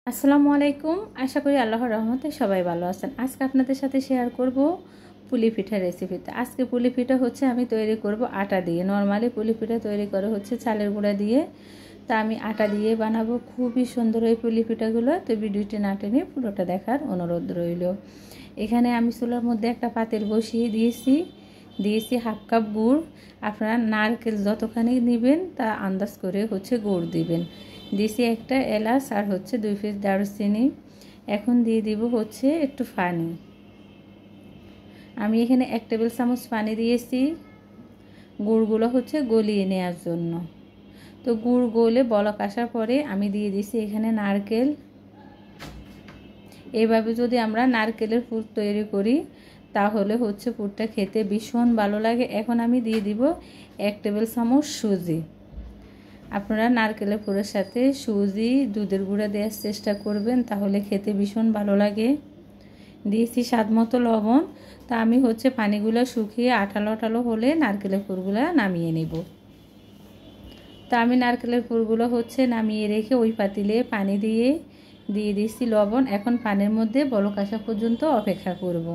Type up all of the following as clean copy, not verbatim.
আসসালামু আলাইকুম। আশা করি আল্লাহর রহমতে সবাই ভালো আছেন। আজকে আপনাদের সাথে শেয়ার করব পুলি পিঠা রেসিপিতে। আজকে পুলি পিঠা হচ্ছে আমি তৈরি করব আটা দিয়ে। নরমালি পুলি পিঠা তৈরি করে হচ্ছে চালের গুঁড়া দিয়ে, তা আমি আটা দিয়ে বানাবো। খুবই সুন্দর এই পুলি পিঠাগুলো। তো ভিডিওটি না টেনে পুরোটা দেখার অনুরোধ রইল। এখানে আমি চুলার মধ্যে একটা পাতিল বসিয়ে দিয়েছি হাফ কাপ গুড়। আপনারা নারকেল যতখানি নেবেন তা আন্দাজ করে হচ্ছে গুড় দিবেন। দিয়েছি একটা এলাচ আর হচ্ছে 2 পিস দারুচিনি। এখন দিয়ে দিব হচ্ছে একটু পানি। আমি এখানে 1 টেবিল চামচ পানি দিয়েছি গুড়গুলো হচ্ছে গলিয়ে নেওয়ার জন্য। তো গুড় গলে বলক আসার পরে আমি দিয়ে দিয়েছি এখানে নারকেল। এইভাবে যদি আমরা নারকেলের পুর তৈরি করি তাহলে হচ্ছে পুরটা খেতে ভীষণ ভালো লাগে। এখন আমি দিয়ে দিব 1 টেবিল চামচ সুজি। আপনারা নারকেলের পুরের সাথে সুজি দুধের গুঁড়া দেওয়ার চেষ্টা করবেন, তাহলে খেতে ভীষণ ভালো লাগে। দিয়েছি স্বাদ মতো লবণ। তা আমি হচ্ছে পানিগুলো শুকিয়ে আঠালো আঠালো হলে নারকেলের পুরগুলো নামিয়ে নেব। তা আমি নারকেলের পুরগুলো হচ্ছে নামিয়ে রেখে ওই পাতিলে পানি দিয়ে দিয়েছি লবণ। এখন পানির মধ্যে বলক আসা পর্যন্ত অপেক্ষা করব।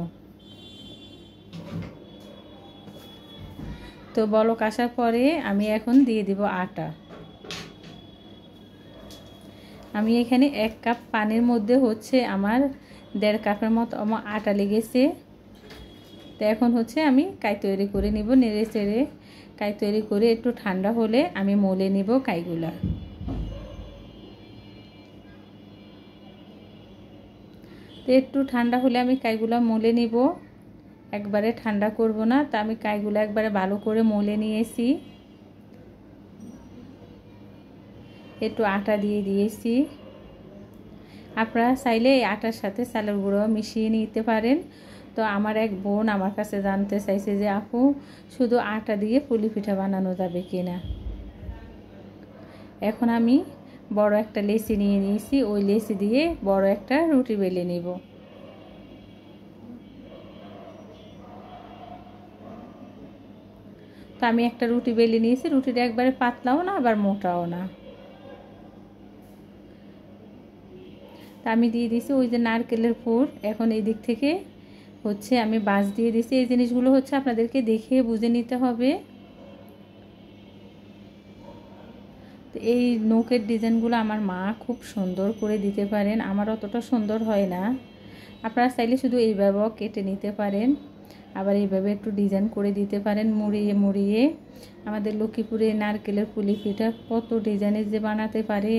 তো বলক আসার পরে আমি এখন দিয়ে দিব আটা। আমি এখানে 1 কাপ পানির মধ্যে হচ্ছে আমার 1.5 কাপের মতো আমার আটা লেগেছে। তো এখন হচ্ছে আমি কাই তৈরি করে নিব। নেড়ে চেড়ে কাই তৈরি করে একটু ঠান্ডা হলে আমি মলে নিব কাইগুলা। তো একটু ঠান্ডা হলে আমি কাইগুলা মলে নিব, একবারে ঠান্ডা করব না। তা আমি কাইগুলা একবারে ভালো করে মলে নিয়েছি। একটু আটা দিয়ে দিয়েছি। আপনারা চাইলে এই আটার সাথে চালের গুঁড়ো মিশিয়ে নিতে পারেন। তো আমার এক বোন আমার কাছে জানতে চাইছে যে আপু শুধু আটা দিয়ে পুলি পিঠা বানানো যাবে কিনা। এখন আমি বড় একটা লেচি নিয়ে নিয়েছি, ওই লেচি দিয়ে বড় একটা রুটি বেলে নেব। তো আমি একটা রুটি বেলে নিয়েছি। রুটিটা একবারে পাতলাও না আবার মোটাও না। তা আমি দিয়ে দিয়েছি ওই যে নারকেলের পুর। এখন এই দিক থেকে হচ্ছে আমি বাঁশ দিয়ে দিয়েছি। এই জিনিসগুলো হচ্ছে আপনাদেরকে দেখে বুঝে নিতে হবে। তো এই নৌকের ডিজাইনগুলো আমার মা খুব সুন্দর করে দিতে পারেন, আমার অতটা সুন্দর হয় না। আপনারা চাইলে শুধু এইভাবেও কেটে নিতে পারেন, আবার এইভাবে একটু ডিজাইন করে দিতে পারেন মুড়িয়ে মুড়িয়ে। আমাদের লক্ষ্মীপুরে নারকেলের পুলি পিঠা কত ডিজাইনের যে বানাতে পারে।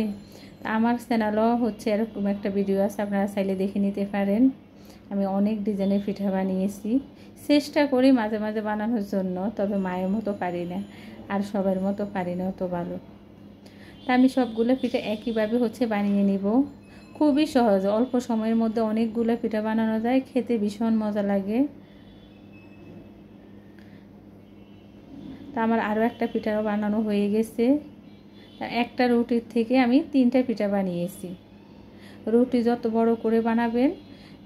আমার চ্যানেলও হচ্ছে এরকম একটা ভিডিও আছে, আপনারা চাইলে দেখে নিতে পারেন। আমি অনেক ডিজাইনের পিঠা বানিয়েছি, চেষ্টা করি মাঝে মাঝে বানানোর জন্য, তবে মায়ের মতো পারি না আর সবার মতো পারি না অত ভালো। তা আমি সবগুলো পিঠা একইভাবে হচ্ছে বানিয়ে নিব। খুবই সহজ, অল্প সময়ের মধ্যে অনেকগুলো পিঠা বানানো যায়, খেতে ভীষণ মজা লাগে। তা আমার আরও একটা পিঠাও বানানো হয়ে গেছে। একটা রুটির থেকে আমি 3টা পিঠা বানিয়েছি। রুটি যত বড় করে বানাবেন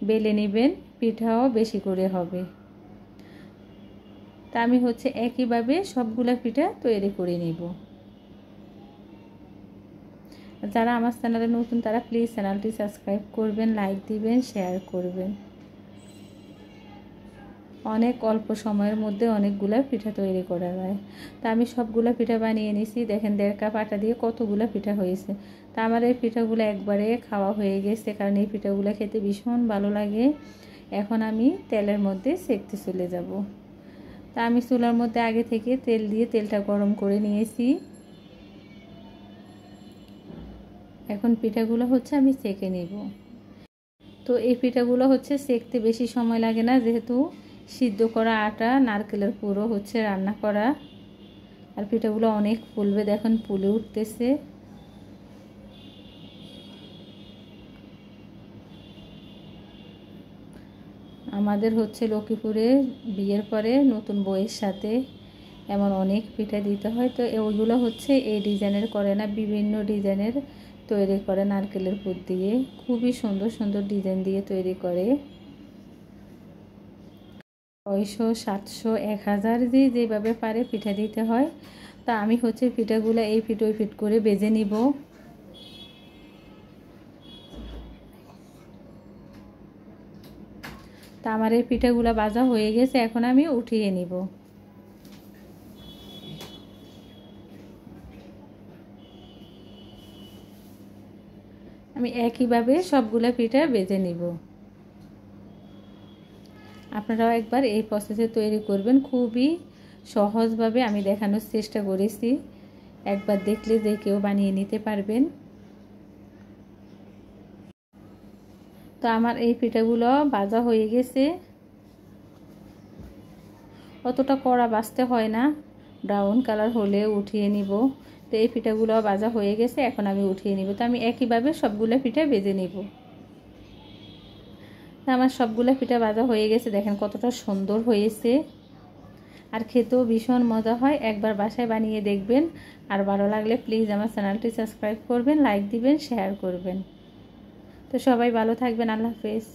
বেলে নেবেন, পিঠাও বেশি করে হবে। তা আমি হচ্ছে একইভাবে সবগুলা পিঠা তৈরি করে নিব। যারা আমার চ্যানেলে নতুন তারা প্লিজ চ্যানেলটি সাবস্ক্রাইব করবেন, লাইক দিবেন, শেয়ার করবেন। অনেক অল্প সময়ের মধ্যে অনেকগুলো পিঠা তৈরি করা যায়। তা আমি সবগুলো পিঠা বানিয়ে নিয়েছি। দেখেন 1.5 কাপ আটা দিয়ে কতগুলো পিঠা হয়েছে। তা আমার এই পিঠাগুলো একবারে খাওয়া হয়ে গেছে, কারণ এই পিঠাগুলো খেতে ভীষণ ভালো লাগে। এখন আমি তেলের মধ্যে সেঁকতে চলে যাব। তা আমি চুলার মধ্যে আগে থেকে তেল দিয়ে তেলটা গরম করে নিয়েছি। এখন পিঠাগুলো হচ্ছে আমি সেঁকে নেব। তো এই পিঠাগুলো হচ্ছে সেঁকতে বেশি সময় লাগে না, যেহেতু সিদ্ধ করা আটা, নারকেলের পুরো হচ্ছে রান্না করা। আর পিঠাগুলো অনেক ফুলবে, দেখুন ফুলে উঠতেছে। আমাদের হচ্ছে লক্ষ্মীপুরে বিয়ের পরে নতুন বউয়ের সাথে এমন অনেক পিঠা দিতে হয়। তো ওইগুলো হচ্ছে এই ডিজাইনের করে না, বিভিন্ন ডিজাইনের তৈরি করে নারকেলের পুর দিয়ে। খুবই সুন্দর সুন্দর ডিজাইন দিয়ে তৈরি করে। 600, 700, 1000 যেভাবে পারে পিঠা দিতে হয়। তা আমি হচ্ছে পিঠাগুলো এই ফিট ওই ফিট করে বেজে নিব। তা আমার এই পিঠাগুলো ভাজা হয়ে গেছে, এখন আমি উঠিয়ে নিব। আমি একইভাবে সবগুলা পিঠা ভেজে নিব। আপনারাও একবার এই প্রসেসে তৈরি করবেন, খুবই সহজভাবে আমি দেখানোর চেষ্টা করেছি। একবার দেখলে যে কেউ বানিয়ে নিতে পারবেন। তো আমার এই পিঠাগুলো ভাজা হয়ে গেছে, অতটা কড়া ভাজতে হয় না, ব্রাউন কালার হলে উঠিয়ে নিব। তো এই পিঠাগুলো ভাজা হয়ে গেছে, এখন আমি উঠিয়ে নিব। তো আমি একইভাবে সবগুলো পিঠা ভেজে নিব। তো আমার সবগুলো পিঠা ভাজা হয়ে গেছে, দেখেন কতটা সুন্দর হয়েছে, আর খেতেও ভীষণ মজা হয়। একবার বাসায় বানিয়ে দেখবেন, আর ভালো লাগলে প্লিজ আমার চ্যানেলটি সাবস্ক্রাইব করবেন, লাইক দিবেন, শেয়ার করবেন। তো সবাই ভালো থাকবেন, আল্লাহ হাফেজ।